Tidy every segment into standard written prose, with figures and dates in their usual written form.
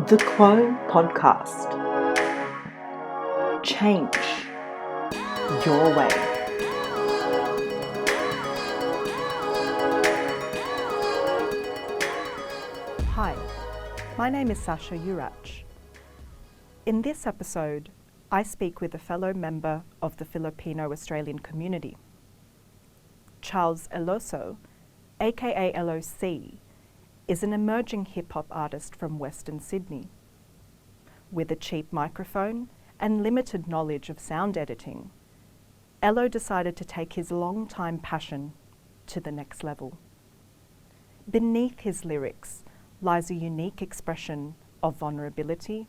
The Quo Podcast. Change your way. Hi, my name is Sasha Urach. In this episode, I speak with a fellow member of the Filipino-Australian community. Charles Eloso, aka LOC, is an emerging hip-hop artist from Western Sydney. With a cheap microphone and limited knowledge of sound editing, Elo decided to take his long-time passion to the next level. Beneath his lyrics lies a unique expression of vulnerability,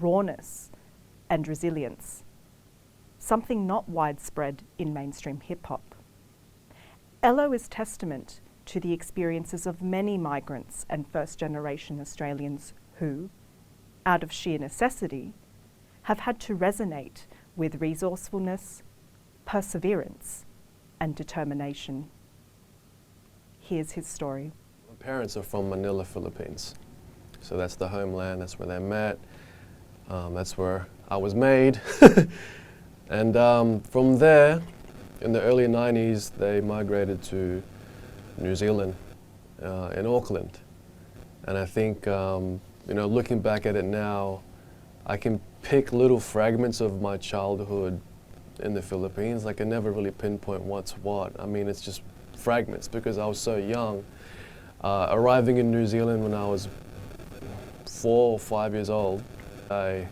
rawness, and resilience, something not widespread in mainstream hip-hop. Elo is testament to the experiences of many migrants and first-generation Australians who, out of sheer necessity, have had to resonate with resourcefulness, perseverance, and determination. Here's his story. My parents are from Manila, Philippines. So that's the homeland, that's where they met, that's where I was made. And from there, in the early 90s, they migrated to New Zealand, in Auckland. And I think, looking back at it now, I can pick little fragments of my childhood in the Philippines. Like I never really pinpoint what's what. I mean, it's just fragments because I was so young. Arriving in New Zealand when I was 4 or 5 years old, I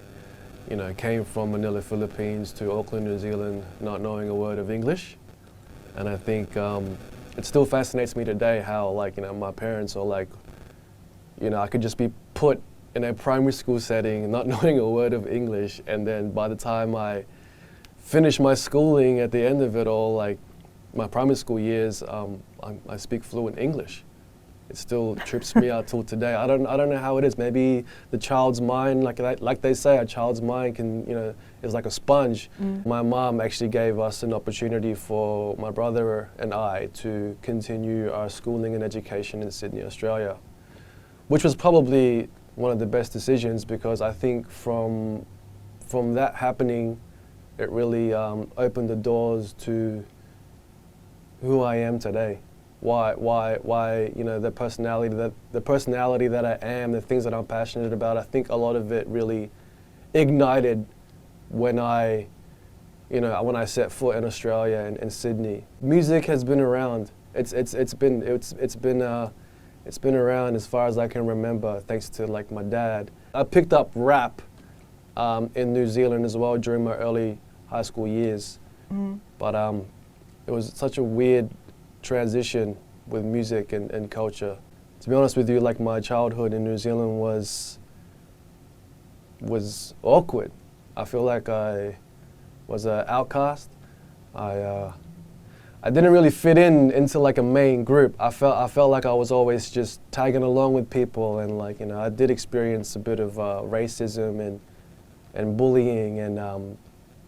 came from Manila, Philippines to Auckland, New Zealand, not knowing a word of English. And I think it still fascinates me today how, my parents are I could just be put in a primary school setting, not knowing a word of English, and then by the time I finish my schooling, at the end of it all, my primary school years, I speak fluent English. It still trips me out till today. I don't know how it is. Maybe the child's mind, like they say, a child's mind is like a sponge. My mom actually gave us an opportunity for my brother and I to continue our schooling and education in Sydney, Australia, which was probably one of the best decisions because I think from that happening, it really opened the doors to who I am today. Why the personality that I am, the things that I'm passionate about, I think a lot of it really ignited when I set foot in Australia and in Sydney. Music has been around. It's been around as far as I can remember, thanks to my dad. I picked up rap in New Zealand as well during my early high school years. But it was such a weird transition with music and culture. To be honest with you, my childhood in New Zealand was awkward. I feel like I was an outcast. I didn't really fit into a main group. I felt like I was always just tagging along with people, and I did experience a bit of racism and bullying, and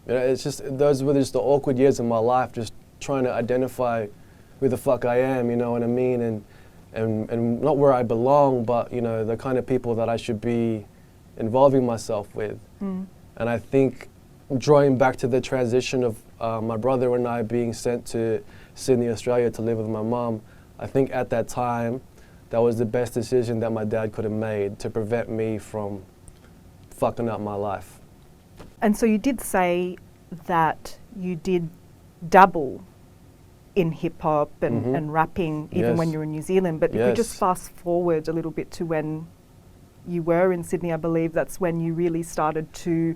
it's just those were just the awkward years of my life, just trying to identify who the fuck I am, you know what I mean, and not where I belong, but the kind of people that I should be involving myself with. And I think drawing back to the transition of my brother and I being sent to Sydney, Australia to live with my mom, I think at that time that was the best decision that my dad could have made to prevent me from fucking up my life. And so you did say that you did dabble in hip-hop and rapping even when you were in New Zealand, but if we just fast forward a little bit to when you were in Sydney, I believe that's when you really started to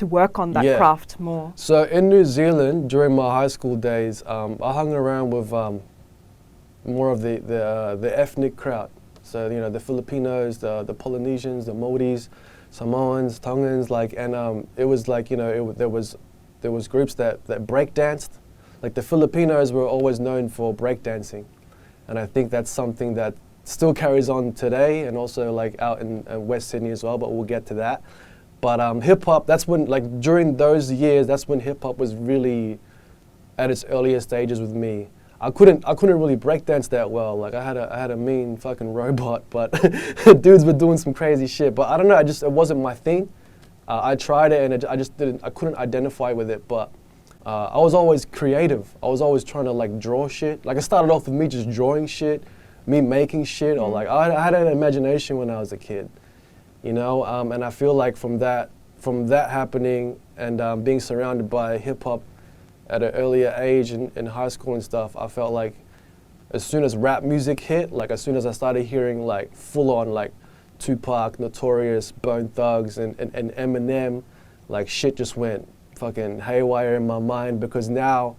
work on that craft more. So in New Zealand, during my high school days, I hung around with more of the ethnic crowd. So the Filipinos, the Polynesians, the Maoris, Samoans, Tongans, and it was there was groups that break danced. The Filipinos were always known for breakdancing, and I think that's something that still carries on today, and also out in West Sydney as well. But we'll get to that. But hip hop, that's when during those years, that's when hip hop was really at its earliest stages with me. I couldn't really break dance that well. Like I had a mean fucking robot, but dudes were doing some crazy shit. But I don't know, it wasn't my thing. I tried it and I couldn't identify with it. But I was always creative. I was always trying to like draw shit. Like it started off with me just drawing shit, me making shit, or like I had an imagination when I was a kid, you know. And I feel like from that happening and being surrounded by hip hop at an earlier age in high school and stuff, I felt like as soon as rap music hit, like as soon as I started hearing like full on like Tupac, Notorious, Bone Thugs, and Eminem, like shit just went fucking haywire in my mind, because now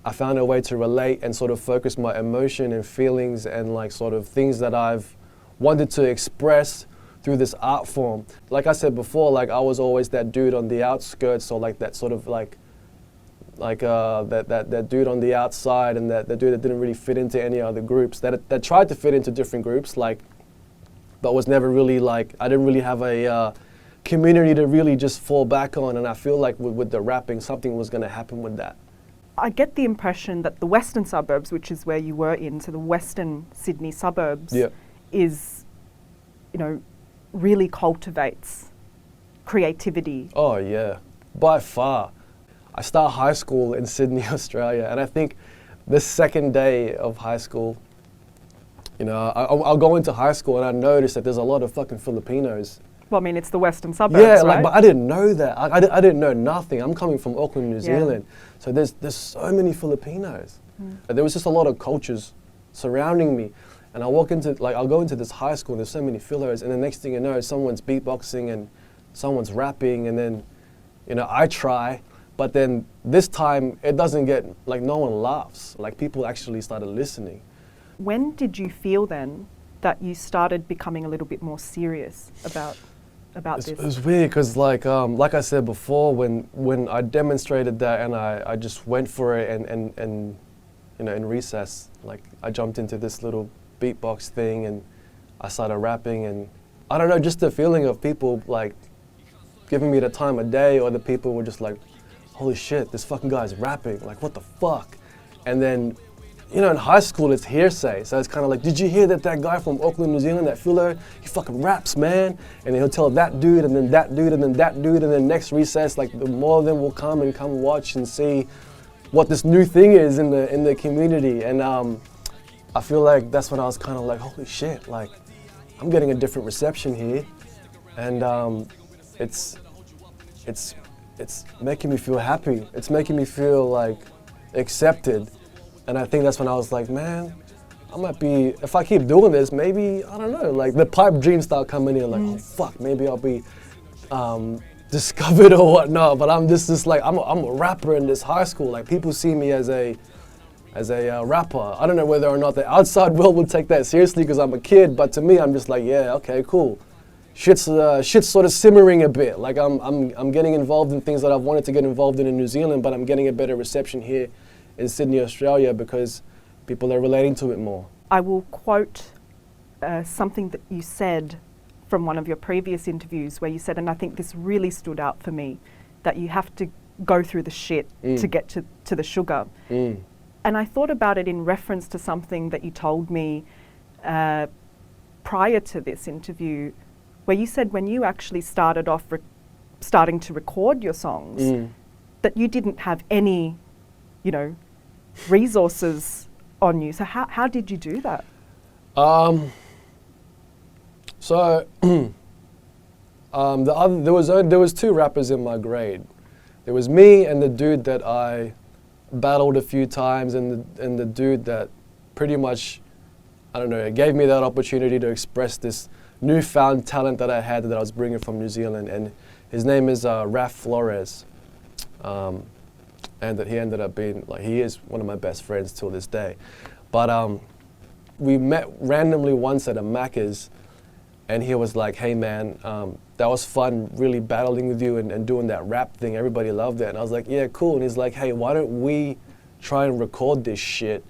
I found a way to relate and sort of focus my emotion and feelings and like sort of things that I've wanted to express through this art form. Like I said before, like I was always that dude on the outskirts, or like that sort of like that dude on the outside, and that dude that didn't really fit into any other groups, that tried to fit into different groups, like, but was never really like, I didn't really have a community to really just fall back on. And I feel like with the rapping, something was gonna happen with that. I get the impression that the western suburbs, which is where you were in, so the western Sydney suburbs, is, you know, really cultivates creativity. Oh yeah, by far. I start high school in Sydney, Australia, and I think the second day of high school, you know, I'll go into high school and I notice that there's a lot of fucking Filipinos. Well, I mean, it's the western suburbs, yeah, right? like, but I didn't know that. I didn't know nothing. I'm coming from Auckland, New Zealand, so there's so many Filipinos. There was just a lot of cultures surrounding me, and I'll go into this high school and there's so many Filos, and the next thing you know, someone's beatboxing and someone's rapping, and then, you know, I try, but then this time it doesn't get, like, no one laughs. Like, people actually started listening. When did you feel then that you started becoming a little bit more serious about this? It was weird because, like I said before, when I demonstrated that and I just went for it, and you know, in recess, like I jumped into this little beatbox thing and I started rapping, and I don't know, just the feeling of people like giving me the time of day, or the people were just like, holy shit, this fucking guy's rapping, like what the fuck? And then, you know, in high school it's hearsay, so it's kind of like, did you hear that guy from Auckland, New Zealand, that Philo, he fucking raps, man? And then he'll tell that dude, and then that dude, and then that dude, and then next recess, like the more of them will come watch and see what this new thing is in the community. And I feel like that's when I was kind of like, holy shit, like I'm getting a different reception here, and it's making me feel happy. It's making me feel like accepted. And I think that's when I was like, man, I might be, if I keep doing this, maybe, I don't know, like the pipe dreams start coming in, like, oh fuck, maybe I'll be discovered or whatnot. But I'm just like, I'm a rapper in this high school. Like, people see me as a rapper. I don't know whether or not the outside world would take that seriously because I'm a kid, but to me, I'm just like, yeah, okay, cool. Shit's sort of simmering a bit. Like, I'm getting involved in things that I've wanted to get involved in New Zealand, but I'm getting a better reception here in Sydney, Australia, because people are relating to it more. I will quote something that you said from one of your previous interviews, where you said, and I think this really stood out for me, that you have to go through the shit to get to the sugar. And I thought about it in reference to something that you told me prior to this interview, where you said when you actually started off starting to record your songs, that you didn't have any, you know, resources on you. So how did you do that? There was two rappers in my grade. There was me and the dude that I battled a few times, and the dude that pretty much, I don't know, it gave me that opportunity to express this newfound talent that I had, that I was bringing from New Zealand. And his name is Raf Flores. And that he ended up being, like, he is one of my best friends till this day. But we met randomly once at a Macca's, and he was like, hey man, that was fun really battling with you and doing that rap thing. Everybody loved it. And I was like, yeah, cool. And he's like, hey, why don't we try and record this shit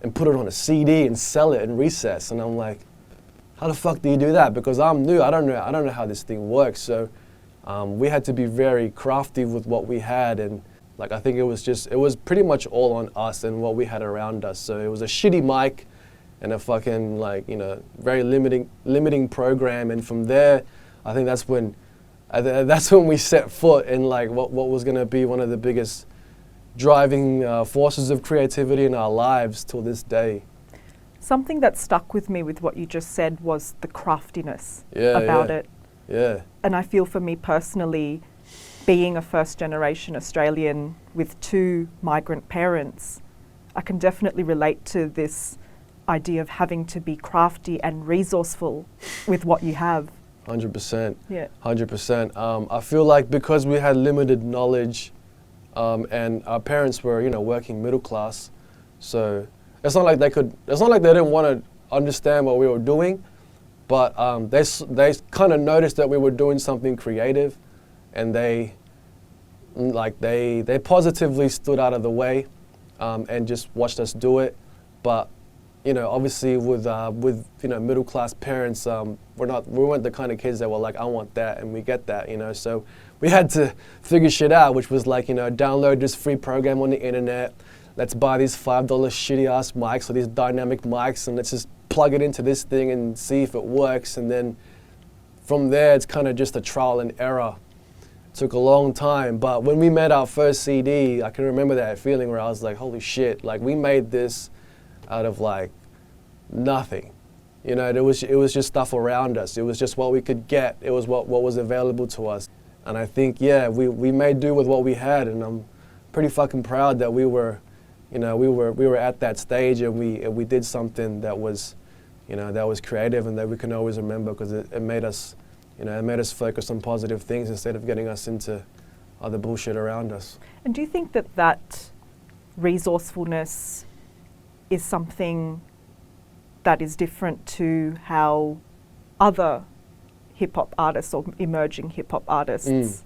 and put it on a CD and sell it in recess? And I'm like, how the fuck do you do that? Because I'm new, I don't know how this thing works. So we had to be very crafty with what we had, and Like, I think it was pretty much all on us and what we had around us. So it was a shitty mic and a fucking, like, you know, very limiting program. And from there, I think that's when we set foot in, like, what was going to be one of the biggest driving forces of creativity in our lives till this day. Something that stuck with me with what you just said was the craftiness about it. Yeah. And I feel for me personally, being a first generation Australian with 2 migrant parents, I can definitely relate to this idea of having to be crafty and resourceful with what you have. 100%. Yeah. 100%. I feel like because we had limited knowledge and our parents were, you know, working middle class, so it's not like they didn't want to understand what we were doing, but they kind of noticed that we were doing something creative, and they positively stood out of the way and just watched us do it. But you know, obviously with you know, middle class parents, we weren't the kind of kids that were like, I want that and we get that, you know. So we had to figure shit out, which was like, you know, download this free program on the internet. Let's buy these $5 shitty ass mics or these dynamic mics, and let's just plug it into this thing and see if it works. And then from there, it's kind of just a trial and error. It took a long time, but when we made our first CD, I can remember that feeling where I was like, holy shit, like we made this out of like nothing. You know, it was just stuff around us. It was just what we could get. It was what was available to us. And I think, yeah, we made do with what we had, and I'm pretty fucking proud that we were at that stage, and we did something that was, you know, that was creative and that we can always remember, because it made us, you know, it made us focus on positive things instead of getting us into other bullshit around us. And do you think that resourcefulness is something that is different to how other hip-hop artists or emerging hip-hop artists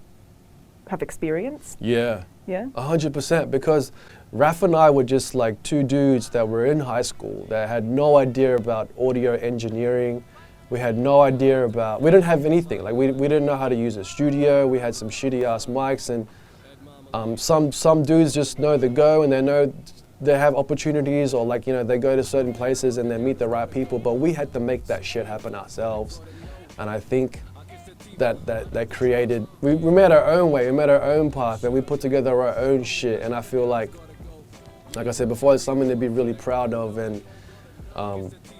have experienced? Yeah. Yeah? 100%, because Raph and I were just like 2 dudes that were in high school that had no idea about audio engineering. We had no idea about, we didn't have anything. Like we didn't know how to use a studio. We had some shitty ass mics, and some dudes just know the go, and they know they have opportunities, or like, you know, they go to certain places and they meet the right people, but we had to make that shit happen ourselves. And I think that created, we made our own way, we made our own path, and we put together our own shit. And I feel like I said before, it's something to be really proud of. And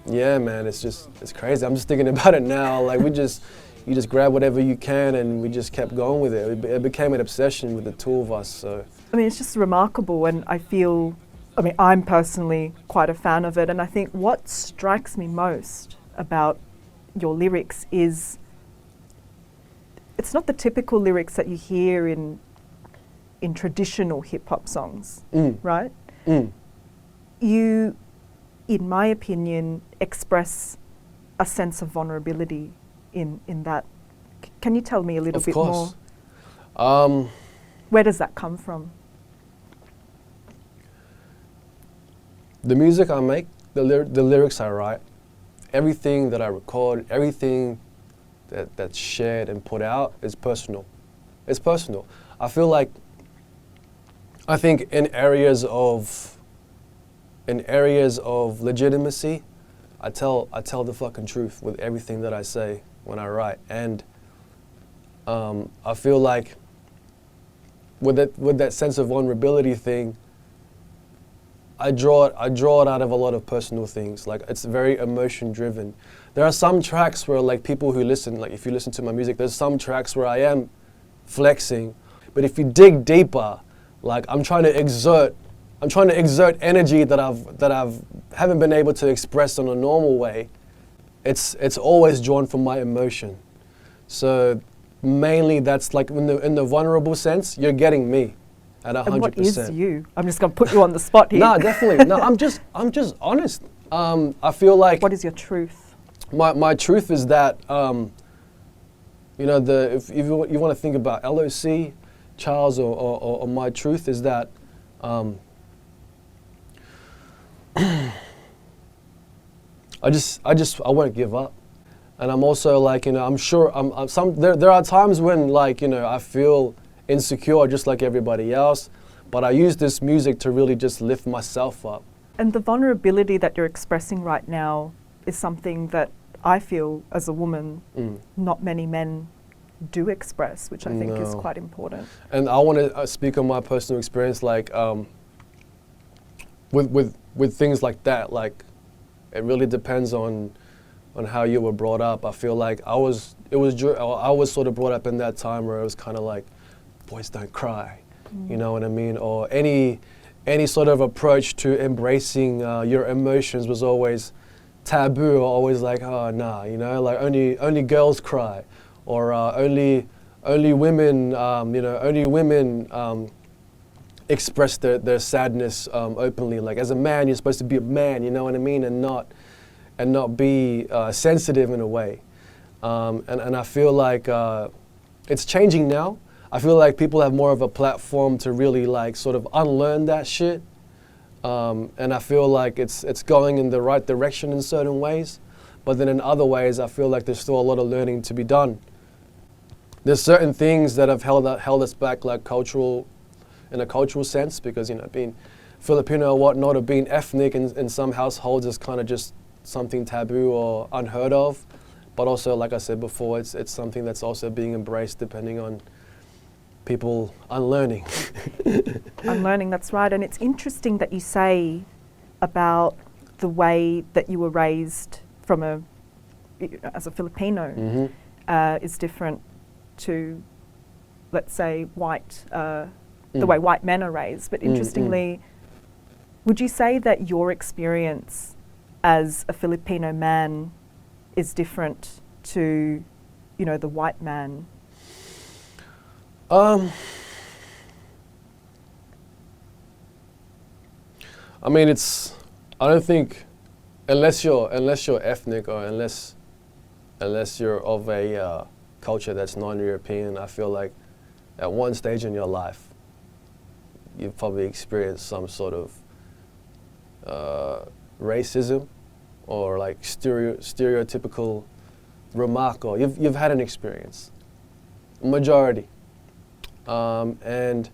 yeah, man, it's crazy. I'm just thinking about it now. Like you just grab whatever you can, and we just kept going with it. It became an obsession with the 2 of us. So I mean, it's just remarkable, and I'm personally quite a fan of it. And I think what strikes me most about your lyrics is it's not the typical lyrics that you hear in traditional hip-hop songs, right? You, in my opinion, express a sense of vulnerability in that. Can you tell me a little bit more? Where does that come from? The music I make, the lyrics I write, everything that I record, everything that's shared and put out is personal. It's personal. I think in areas of legitimacy, I tell the fucking truth with everything that I say when I write. And I feel like with that sense of vulnerability thing, I draw it out of a lot of personal things. Like, it's very emotion driven. There are some tracks where, like, people who listen, like if you listen to my music, there's some tracks where I am flexing, but if you dig deeper, like I'm trying to exert energy that I've haven't been able to express in a normal way. It's always drawn from my emotion. So mainly that's like in the vulnerable sense, you're getting me. At 100%. And what is you? I'm just going to put you on the spot here. No, definitely. No, I'm just honest. I feel like. What is your truth? My truth is that, you know, if you want to think about LOC, Charles, or my truth is that, I won't give up, and I'm also like, you know, I'm sure there are times when, like, you know, I feel insecure just like everybody else, But I use this music to really just lift myself up. And the vulnerability that you're expressing right now is something that I feel as a woman, not many men do express, which I think is No. quite important. And I want to speak on my personal experience, like with things like that. Like, it really depends on how you were brought up. I feel like I was sort of brought up in that time where it was kind of like, boys don't cry, you know what I mean? Or any sort of approach to embracing your emotions was always taboo, or always like, oh nah, you know, like only girls cry, or only women, only women express their sadness openly. Like, as a man, you're supposed to be a man, you know what I mean, and not be sensitive in a way. And I feel like it's changing now. I feel like people have more of a platform to really like sort of unlearn that shit. And I feel like it's going in the right direction in certain ways. But then in other ways, I feel like there's still a lot of learning to be done. There's certain things that have held us back, like in a cultural sense, because, you know, being Filipino or whatnot, or being ethnic in some households is kind of just something taboo or unheard of. But also, like I said before, it's something that's also being embraced depending on people unlearning. Unlearning, that's right. And it's interesting that you say about the way that you were raised as a Filipino is different to, let's say, the way white men are raised. But interestingly, would you say that your experience as a Filipino man is different to, you know, the white man? I mean, I don't think, unless you're ethnic, or unless you're of a culture that's non-European, I feel like at one stage in your life, you've probably experienced some sort of racism, or like stereotypical remark, or you've had an experience, majority. And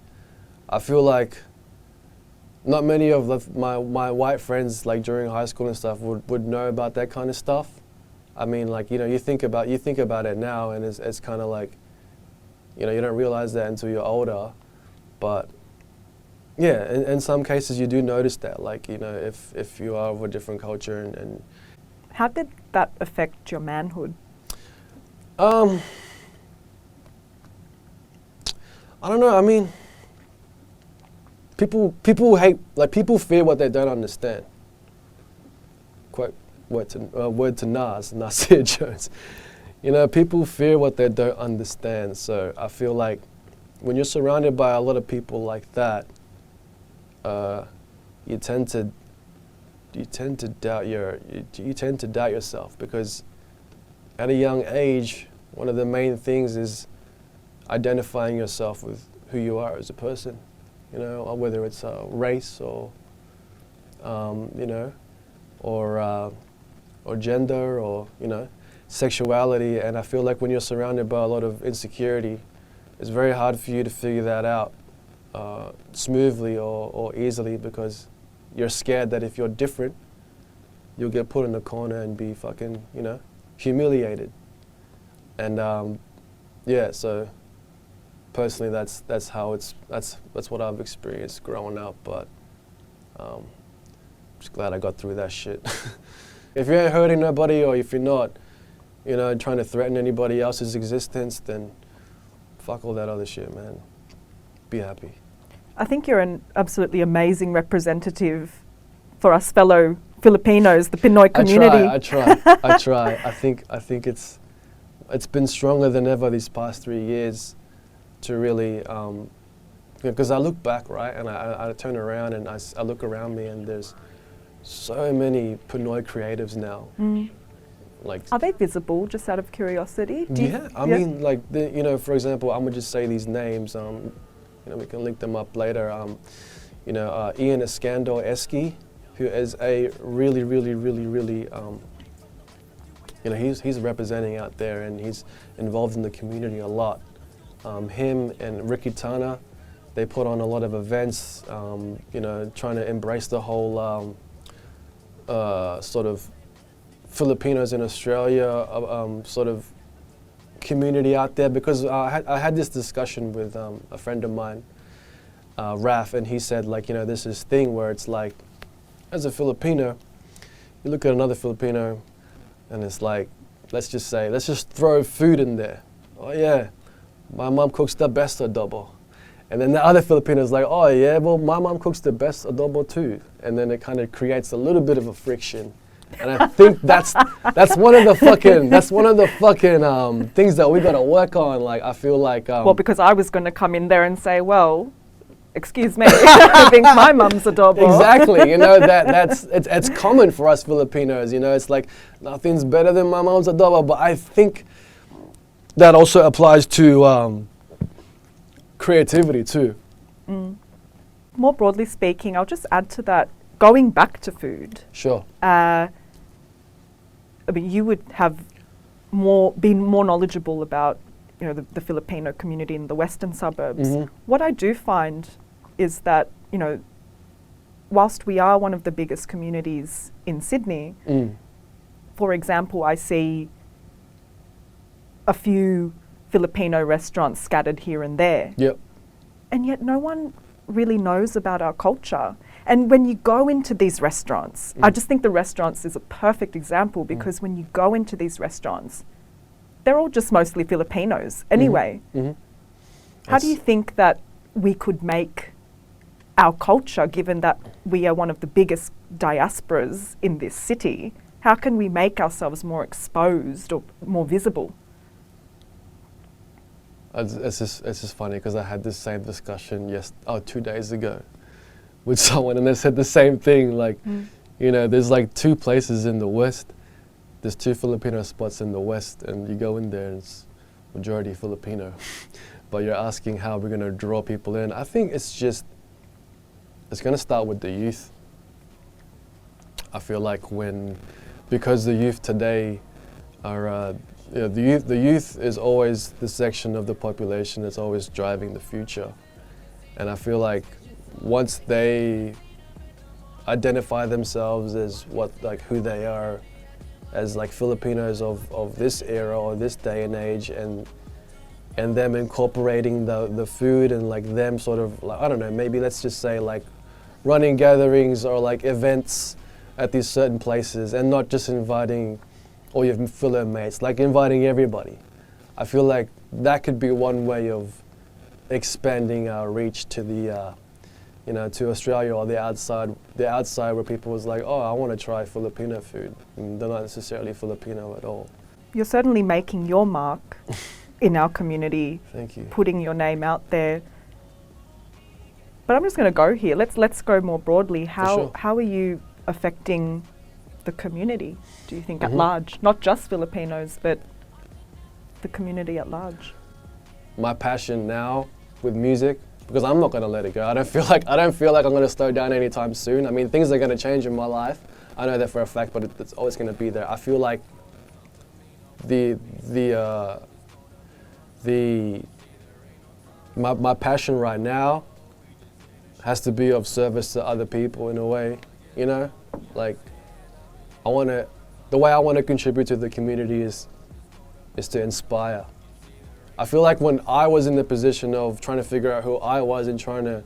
I feel like not many of my white friends, like during high school and stuff, would know about that kind of stuff. I mean, like, you know, you think about it now, and it's kind of like, you know, you don't realize that until you're older. But yeah, in some cases you do notice that, like, you know, if you are of a different culture and How did that affect your manhood? I don't know. I mean, people hate, like, people fear what they don't understand. Quote word to Nasir Jones. You know, people fear what they don't understand. So I feel like when you're surrounded by a lot of people like that, you tend to doubt yourself, because at a young age, one of the main things is identifying yourself with who you are as a person, you know, or whether it's race or, you know, or gender, or, you know, sexuality. And I feel like when you're surrounded by a lot of insecurity, it's very hard for you to figure that out smoothly or easily, because you're scared that if you're different, you'll get put in a corner and be fucking, you know, humiliated. And yeah, so personally, that's what I've experienced growing up. But just glad I got through that shit. If you ain't hurting nobody, or if you're not, you know, trying to threaten anybody else's existence, then fuck all that other shit, man. Be happy. I think you're an absolutely amazing representative for us fellow Filipinos, the Pinoy community. I try. I think it's been stronger than ever these past 3 years to really, because I look back, right, and I turn around and I look around me, and there's so many Pinoy creatives now. Like, Are they visible, just out of curiosity? I mean, like, you know, for example, I'm gonna just say these names. You know, we can link them up later. You know, Ian Escandor Eski, who is a really, you know, he's representing out there, and he's involved in the community a lot. Him and Ricky Tana, They put on a lot of events, trying to embrace the whole sort of Filipinos in Australia sort of community out there. Because I had this discussion with a friend of mine, Raf, and he said, like, there's this thing where it's like, as a Filipino, you look at another Filipino and it's like, let's just throw food in there. Oh yeah, my mom cooks the best adobo. And then the other Filipino is like, oh yeah, well my mom cooks the best adobo too. And then it kind of creates a little bit of a friction. And I think that's one of the fucking things that we gotta work on. Like, I feel like well, because I was going to come in there and say, well, excuse me, I think my mum's adobo. Exactly, it's common for us Filipinos. It's like nothing's better than my mom's adobo. But I think that also applies to creativity too. More broadly speaking, I'll just add to that. Going back to food. Sure. I mean, you would have been more knowledgeable about, the Filipino community in the western suburbs. Mm-hmm. What I do find is that, whilst we are one of the biggest communities in Sydney, for example, I see a few Filipino restaurants scattered here and there. Yep. And yet no one really knows about our culture. And when you go into these restaurants, I just think the restaurants is a perfect example, because when you go into these restaurants, they're all just mostly Filipinos anyway. Mm-hmm. How do you think that we could make our culture, given that we are one of the biggest diasporas in this city, how can we make ourselves more exposed or more visible? It's just funny because I had this same discussion 2 days ago with someone, and they said the same thing. Like, there's like 2 places in the West. There's 2 Filipino spots in the West, and you go in there and it's majority Filipino. But you're asking how we're going to draw people in. I think it's going to start with the youth. I feel like because the youth today are, the youth is always the section of the population that's always driving the future. And I feel like once they identify themselves as who they are, as like Filipinos of this era or this day and age, and them incorporating the food and like them sort of like, I don't know, maybe let's just say like running gatherings or like events at these certain places, and not just inviting all your Filo mates, like inviting everybody. I feel like that could be one way of expanding our reach to the to Australia or the outside where people was like, oh, I want to try Filipino food, and they're not necessarily Filipino at all. You're certainly making your mark in our community. Thank you. Putting your name out there. But I'm just going to go here. Let's go more broadly. How are you affecting the community, do you think, at large? Not just Filipinos, but the community at large. My passion now with music, because I'm not going to let it go. I don't feel like I'm going to slow down anytime soon. I mean, things are going to change in my life. I know that for a fact, but it's always going to be there. I feel like my passion right now has to be of service to other people in a way, like the way I want to contribute to the community is to inspire. I feel like when I was in the position of trying to figure out who I was and trying to,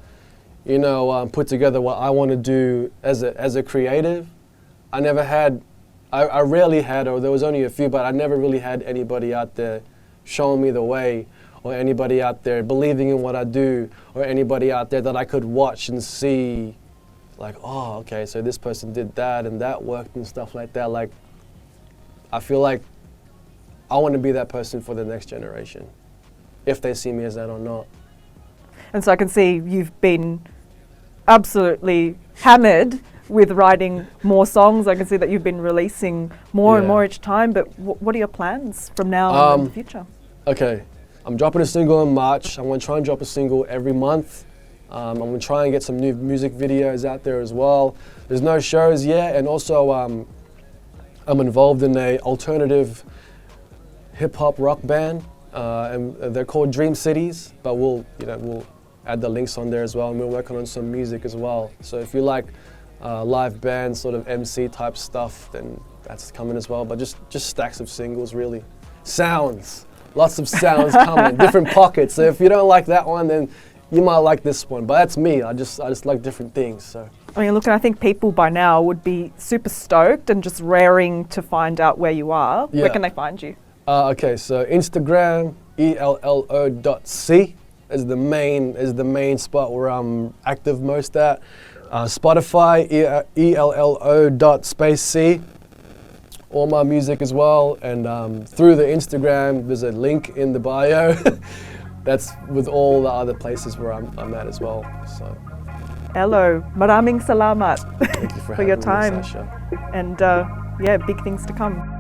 put together what I want to do as a creative, I rarely had, or there was only a few, but I never really had anybody out there showing me the way, or anybody out there believing in what I do, or anybody out there that I could watch and see, like, oh, okay, so this person did that and that worked and stuff like that. Like, I feel like I want to be that person for the next generation, if they see me as that or not. And so I can see you've been absolutely hammered with writing more songs. I can see that you've been releasing more and more each time, but what are your plans from now on in the future? Okay, I'm dropping a single in March. I'm going to try and drop a single every month. I'm going to try and get some new music videos out there as well. There's no shows yet, and also I'm involved in a alternative hip-hop rock band, and they're called Dream Cities, but we'll add the links on there as well, and we're working on some music as well. So if you like live band sort of MC type stuff, then that's coming as well. But just stacks of singles, really. Sounds, lots of sounds coming, different pockets. So if you don't like that one, then you might like this one. But that's me. I just like different things. So. I mean, look, I think people by now would be super stoked and just raring to find out where you are. Yeah. Where can they find you? Okay, so Instagram, ELLO.C is the main spot where I'm active most at. Spotify, ELLO.C, all my music as well. And through the Instagram, there's a link in the bio. That's with all the other places where I'm at as well. So. Hello, maraming salamat Thank you for your having me, time. Sasha. And big things to come.